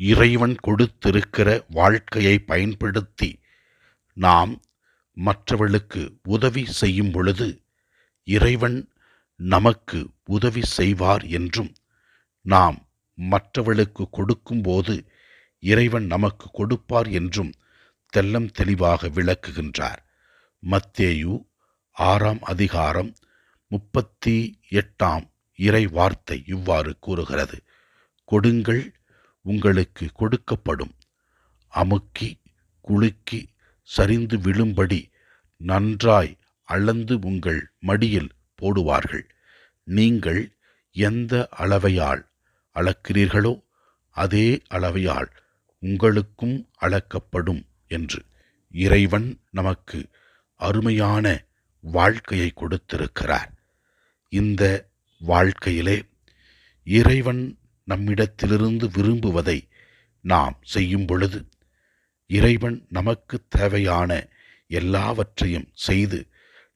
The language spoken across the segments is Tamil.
இறைவன் கொடுத்திருக்கிற வாழ்க்கையை பயன்படுத்தி நாம் மற்றவர்களுக்கு உதவி செய்யும் பொழுது இறைவன் நமக்கு உதவி செய்வார் என்றும், நாம் மற்றவர்களுக்கு கொடுக்கும்போது இறைவன் நமக்கு கொடுப்பார் என்றும் தெல்லம் தெளிவாக விளக்குகின்றார். மத்தேயு 6ஆம் அதிகாரம் 38ஆம் இறை வார்த்தை இவ்வாறு கூறுகிறது: கொடுங்கள், உங்களுக்கு கொடுக்கப்படும், அமுக்கி குலுக்கி சரிந்து விழும்படி நன்றாய் அளந்து உங்கள் மடியில் போடுவார்கள். நீங்கள் எந்த அளவையால் அளக்கிறீர்களோ அதே அளவையால் உங்களுக்கும் அளக்கப்படும் என்று. இறைவன் நமக்கு அருமையான வாழ்க்கையை கொடுத்திருக்கிறார். இந்த வாழ்க்கையிலே இறைவன் நம்மிடத்திலிருந்து விரும்புவதை நாம் செய்யும் பொழுது இறைவன் நமக்கு தேவையான எல்லாவற்றையும் செய்து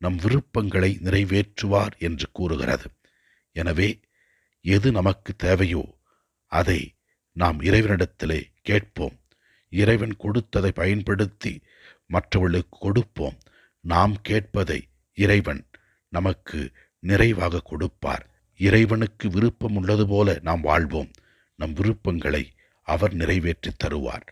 நம் விருப்பங்களை நிறைவேற்றுவார் என்று கூறுகிறது. எனவே எது நமக்கு தேவையோ அதை நாம் இறைவனிடத்திலே கேட்போம். இறைவன் கொடுத்ததை பயன்படுத்தி மற்றவர்களுக்கு கொடுப்போம். நாம் கேட்பதை இறைவன் நமக்கு நிறைவாக கொடுப்பார். இறைவனுக்கு விருப்பம் உள்ளது போல நாம் வாழ்வோம். நம் விருப்பங்களை அவர் நிறைவேற்றி தருவார்.